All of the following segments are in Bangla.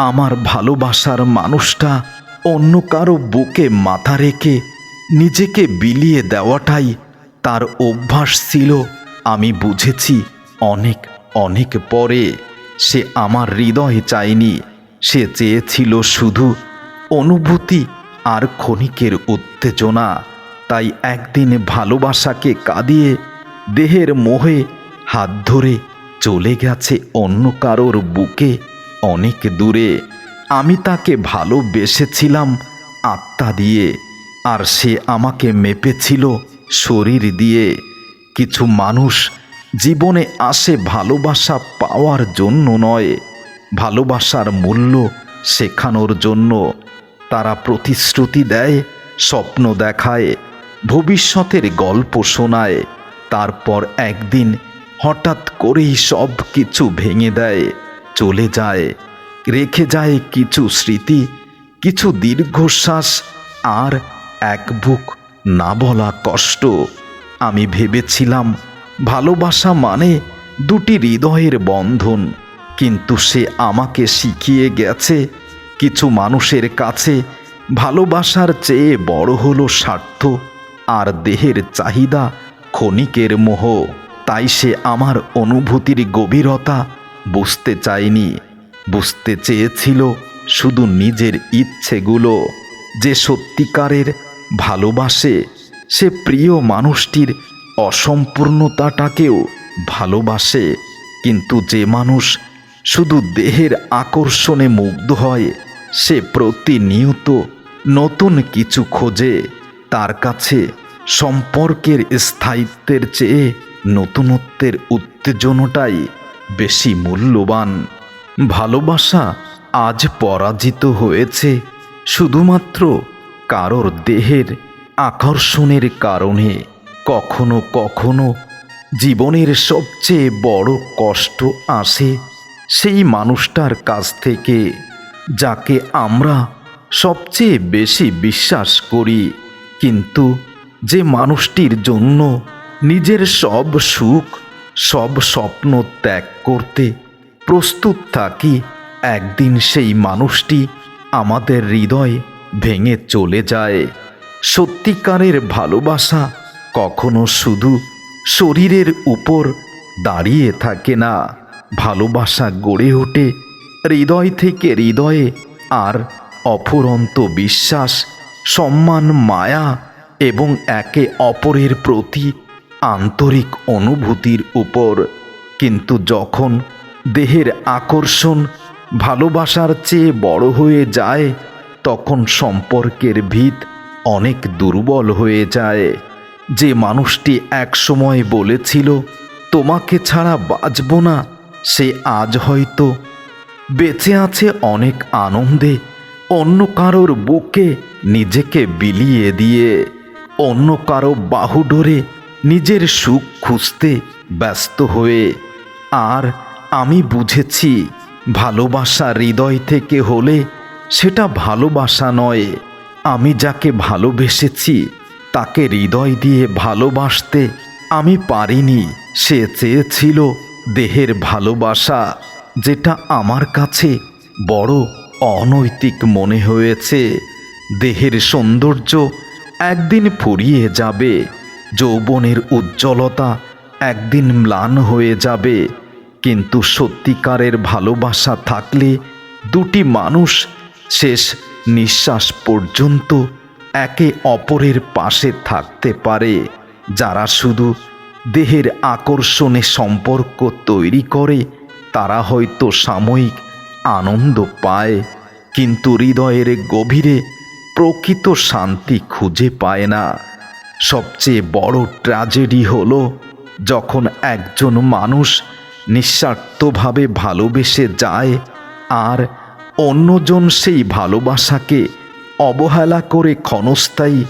আমার ভালোবাসার মানুষটা অন্য কারো বুকে মাথা রেখে নিজেকে বিলিয়ে দেওয়াটাই তার অভ্যাস ছিল। আমি বুঝেছি অনেক অনেক পরে, সে আমার হৃদয় চায়নি, সে চেয়েছিল শুধু অনুভূতি আর ক্ষণিকের উত্তেজনা। তাই একদিন ভালোবাসাকে কাঁদিয়ে দেহের মোহে হাত ধরে চলে গেছে অন্য কারোর বুকে অনেক দূরে। আমি তাকে ভালোবেসেছিলাম আত্মা দিয়ে, আর সে আমাকে মেপেছিল শরীর দিয়ে। কিছু মানুষ জীবনে আসে ভালোবাসা পাওয়ার জন্য নয়, ভালোবাসার মূল্য শেখানোর জন্য। তারা প্রতিশ্রুতি দেয়, স্বপ্ন দেখায়, ভবিষ্যতের গল্প শোনায়, তারপর একদিন হঠাৎ করেই সব কিছু ভেঙে দেয়, চলে যায়, রেখে যায় কিছু স্মৃতি, কিছু দীর্ঘশ্বাস আর এক বুক না বলা কষ্ট। আমি ভেবেছিলাম ভালোবাসা মানে দুটি হৃদয়ের বন্ধন, কিন্তু সে আমাকে শিখিয়ে গেছে কিছু মানুষের কাছে ভালোবাসার চেয়ে বড় হলো স্বার্থ আর দেহের চাহিদা, ক্ষণিকের মোহ। তাই সে আমার অনুভূতির গভীরতা বুঝতে চায়নি, বুঝতে চেয়েছিল শুধু নিজের ইচ্ছেগুলো। যে সত্যিকারের ভালোবাসে সে প্রিয় মানুষটির অসম্পূর্ণতাটাকেও ভালোবাসে, কিন্তু যে মানুষ শুধু দেহের আকর্ষণে মুগ্ধ হয় সে প্রতিনিয়ত নতুন কিছু খোঁজে। তার কাছে সম্পর্কের স্থায়িত্বের চেয়ে নতুনত্বের উত্তেজনাটাই বেশি মূল্যবান। ভালোবাসা আজ পরাজিত হয়েছে শুধুমাত্র কারোর দেহের আকর্ষণের কারণে। কখনো কখনো জীবনের সবচেয়ে বড় কষ্ট আসে সেই মানুষটার কাছ থেকে যাকে আমরা সবচেয়ে বেশি বিশ্বাস করি, কিন্তু যে মানুষটির জন্য নিজের সব সুখ, সব স্বপ্ন ত্যাগ করতে প্রস্তুত থাকি। একদিন সেই মানুষটি আমাদের হৃদয় ভেঙে চলে যায়। সত্যিকারের ভালোবাসা কখনো শুধু শরীরের উপর দাঁড়িয়ে থাকে না, ভালোবাসা গড়ে ওঠে হৃদয় থেকে হৃদয়ে, আর অফুরন্ত বিশ্বাস, সম্মান, মায়া এবং একে অপরের প্রতি আন্তরিক অনুভূতির উপর। কিন্তু যখন দেহের আকর্ষণ ভালোবাসার চেয়ে বড় হয়ে যায় তখন সম্পর্কের ভিত অনেক দুর্বল হয়ে যায়। যে মানুষটি একসময় বলেছিল তোমাকে ছাড়া বাঁচব না, সে আজ হয়তো বেঁচে আছে অনেক আনন্দে, অন্য কারোর বুকে নিজেকে বিলিয়ে দিয়ে, অন্য কারো বাহুডোরে নিজের সুখ খুঁজতে ব্যস্ত হয়ে। আর আমি বুঝেছি ভালোবাসা হৃদয় থেকে হলে সেটা ভালোবাসা নয়। আমি যাকে ভালোবেসেছি তাকে হৃদয় দিয়ে ভালোবাসতে আমি পারিনি। সে চেয়েছিল দেহের ভালোবাসা, যেটা আমার কাছে বড় অনৈতিক মনে হয়েছে। দেহের সৌন্দর্য একদিন ফুরিয়ে যাবে, যৌবনের উজ্জ্বলতা একদিন ম্লান হয়ে যাবে, কিন্তু সত্যিকারের ভালোবাসা থাকলে দুটি মানুষ শেষ নিঃশ্বাস পর্যন্ত একে অপরের পাশে থাকতে পারে। যারা শুধু দেহের আকর্ষণে সম্পর্ক তৈরি করে তারা হয়তো সাময়িক আনন্দ পায়, কিন্তু হৃদয়ের গভীরে প্রকৃত শান্তি খুঁজে পায় না। সবচেয়ে বড় ট্র্যাজেডি হলো যখন একজন মানুষ নিঃস্বার্থভাবে ভালোবেসে যায় আর অন্যজন সেই ভালোবাসাকে অবহেলা করে ক্ষণস্থায়ী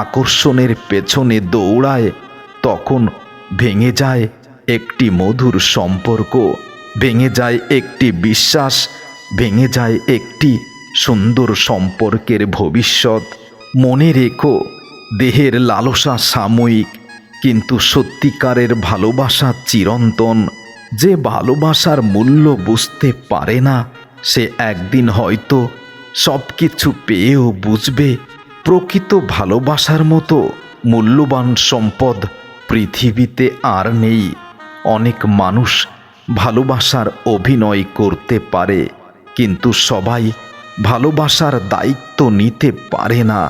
আকর্ষণের পেছনে দৌড়ায়। তখন ভেঙে যায় একটি মধুর সম্পর্ক, ভেঙে যায় একটি বিশ্বাস, ভেঙে যায় একটি সুন্দর সম্পর্কের ভবিষ্যৎ। মনে রেখো, দেহের লালসা সাময়িক, কিন্তু সত্যিকারের ভালোবাসা চিরন্তন। যে ভালোবাসার মূল্য বুঝতে পারে না সে একদিন হয়তো সব কিছু পেয়েও বুঝবে প্রকৃত ভালোবাসার মতো মূল্যবান সম্পদ পৃথিবীতে আর নেই। অনেক মানুষ ভালোবাসার অভিনয় করতে পারে, কিন্তু সবাই ভালোবাসার দায়িত্ব নিতে পারে না।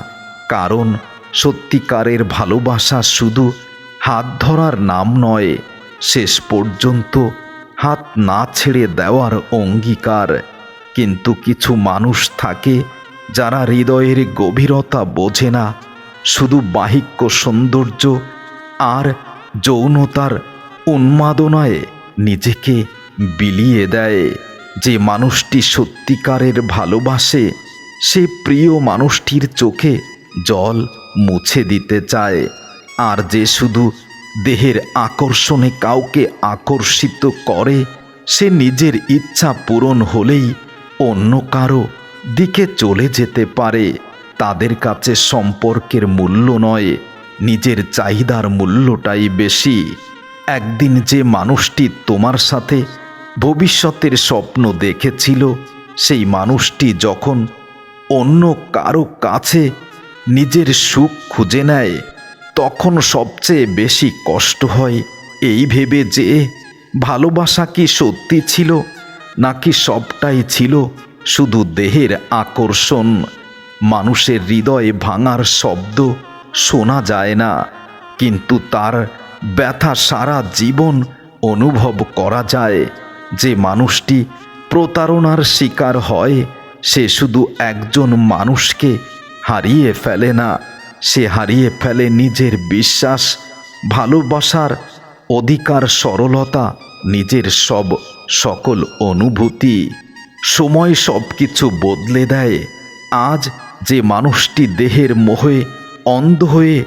কারণ সত্যিকারের ভালোবাসা শুধু হাত ধরার নাম নয়, শেষ পর্যন্ত হাত না ছেড়ে দেওয়ার অঙ্গীকার। কিন্তু কিছু মানুষ থাকে যারা হৃদয়ের গভীরতা বোঝে না, শুধু বাহিক্য সৌন্দর্য আর যৌনতার উন্মাদনায় নিজেকে বিলিয়ে দেয়। যে মানুষটি সত্যিকারের ভালোবাসে সে প্রিয় মানুষটির চোখে জল মুছে দিতে চায়। আর যে শুধু দেহের আকর্ষণে কাউকে আকর্ষিত করে সে নিজের ইচ্ছা পূরণ হলেই অন্য কারো দিকে চলে যেতে পারে। তাদের কাছে সম্পর্কের মূল্য নয়, নিজের চাহিদার মূল্যটাই বেশি। একদিন যে মানুষটি তোমার সাথে ভবিষ্যতের স্বপ্ন দেখেছিল, সেই মানুষটি যখন অন্য কারো কাছে নিজের সুখ খুঁজে নেয় তখন সবচেয়ে বেশি কষ্ট হয় এই ভেবে যে ভালোবাসা কি সত্যি ছিল, নাকি সবটাই ছিল শুধু দেহের আকর্ষণ। মানুষের হৃদয়ে ভাঙার শব্দ শোনা যায় না, কিন্তু তার ব্যথা সারা জীবন অনুভব করা যায়। যে মানুষটি প্রতারণার শিকার হয় সে শুধু একজন মানুষকে হারিয়ে ফেলে না, সে হারিয়ে ফেলে নিজের বিশ্বাস, ভালোবাসার অধিকার, সরলতা, নিজের সকল অনুভূতি। সময় সব কিছু বদলে দেয়। আজ যে মানুষটি দেহের মোহে অন্ধ হয়ে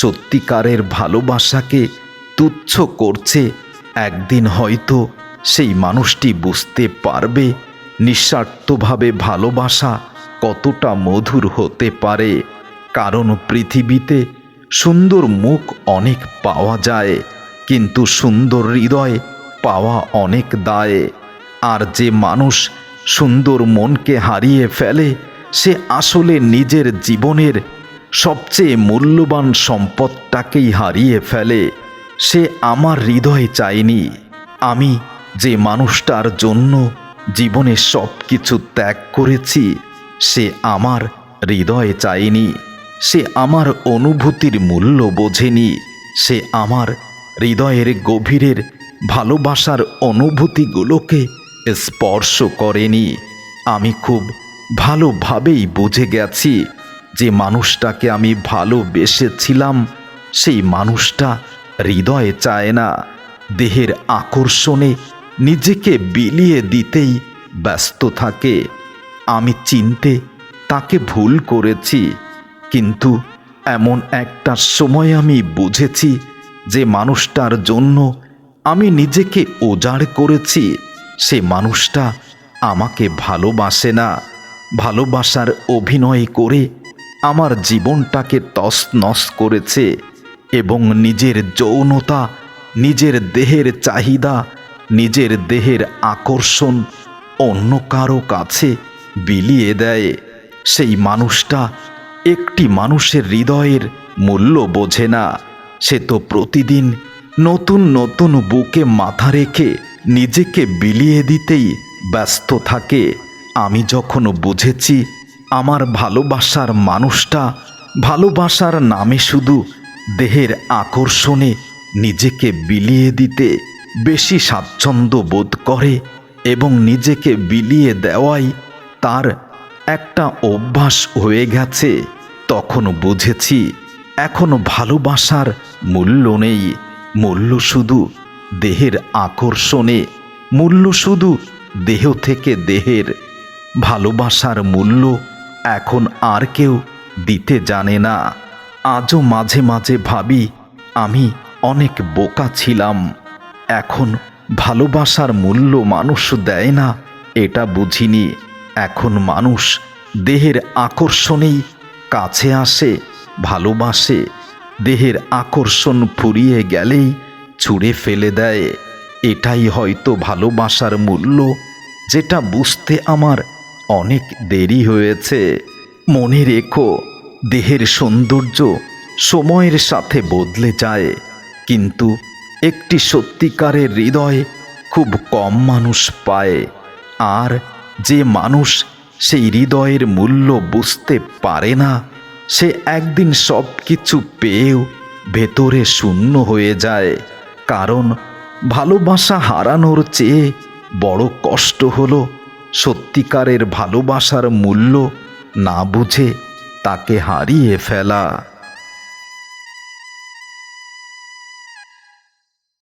সত্যিকারের ভালোবাসাকে তুচ্ছ করছে, একদিন হয়তো সেই মানুষটি বুঝতে পারবে নিঃস্বার্থভাবে ভালোবাসা কতটা মধুর হতে পারে। কারণ পৃথিবীতে সুন্দর মুখ অনেক পাওয়া যায়, কিন্তু সুন্দর হৃদয় পাওয়া অনেক দায়। আর যে মানুষ সুন্দর মনকে হারিয়ে ফেলে সে আসলে নিজের জীবনের সবচেয়ে মূল্যবান সম্পদটাকেই হারিয়ে ফেলে। সে আমার হৃদয় চায়নি। আমি যে মানুষটার জন্য জীবনে সব কিছু ত্যাগ করেছি সে আমার হৃদয় চায়নি। সে আমার অনুভূতির মূল্য বোঝেনি। সে আমার হৃদয়ের গভীরের ভালোবাসার অনুভূতিগুলোকে স্পর্শ করেনি। আমি খুব ভালোভাবেই বুঝে গেছি যে মানুষটাকে আমি ভালোবেসেছিলাম সেই মানুষটা হৃদয়ে চায় না, দেহের আকর্ষণে নিজেকে বিলিয়ে দিতেই ব্যস্ত থাকে। আমি চিনতে তাকে ভুল করেছি, কিন্তু এমন একটা সময় আমি বুঝেছি যে মানুষটার জন্য আমি নিজেকে উজাড় করেছি সে মানুষটা আমাকে ভালোবাসে না। ভালোবাসার অভিনয় করে আমার জীবনটাকে তছনছ করেছে এবং নিজের যৌনতা, নিজের দেহের চাহিদা, নিজের দেহের আকর্ষণ অন্য কারো কাছে বিলিয়ে দেয়। সেই মানুষটা একটি মানুষের হৃদয়ের মূল্য বোঝে না। সে তো প্রতিদিন নতুন নতুন বুকে মাথা রেখে নিজেকে বিলিয়ে দিতেই ব্যস্ত থাকে। আমি যখন বুঝেছি আমার ভালোবাসার মানুষটা ভালোবাসার নামে শুধু দেহের আকর্ষণে নিজেকে বিলিয়ে দিতে বেশি স্বাচ্ছন্দ্য বোধ করে এবং নিজেকে বিলিয়ে দেওয়াই তার একটা অভ্যাস হয়ে গেছে, তখন বুঝেছি এখন ভালোবাসার মূল্য নেই। মূল্য শুধু দেহের আকর্ষণে, মূল্য শুধু দেহ থেকে দেহের। ভালোবাসার মূল্য এখন আর কেউ দিতে জানে না। আজও মাঝে মাঝে ভাবি আমি অনেক বোকা ছিলাম। এখন ভালোবাসার মূল্য মানুষ দেয় না এটা বুঝিনি। এখন মানুষ দেহের আকর্ষণেই কাছে আসে, ভালোবাসে। দেহের আকর্ষণ ফুরিয়ে গেলেই ছুঁড়ে ফেলে দেয়। এটাই হয়তো ভালোবাসার মূল্য, যেটা বুঝতে আমার অনেক দেরি হয়েছে। মনে রেখো, দেহের সৌন্দর্য সময়ের সাথে বদলে যায়, কিন্তু একটি সত্যিকারের হৃদয় খুব কম মানুষ পায়। আর যে মানুষ সেই হৃদয়ের মূল্য বুঝতে পারে না, সে একদিন সব কিছু পেয়েও ভেতরে শূন্য হয়ে যায়। কারণ ভালোবাসা হারানোর চেয়ে বড় কষ্ট হলো সত্যিকারের ভালোবাসার মূল্য না বুঝে তাকে হারিয়ে ফেলা।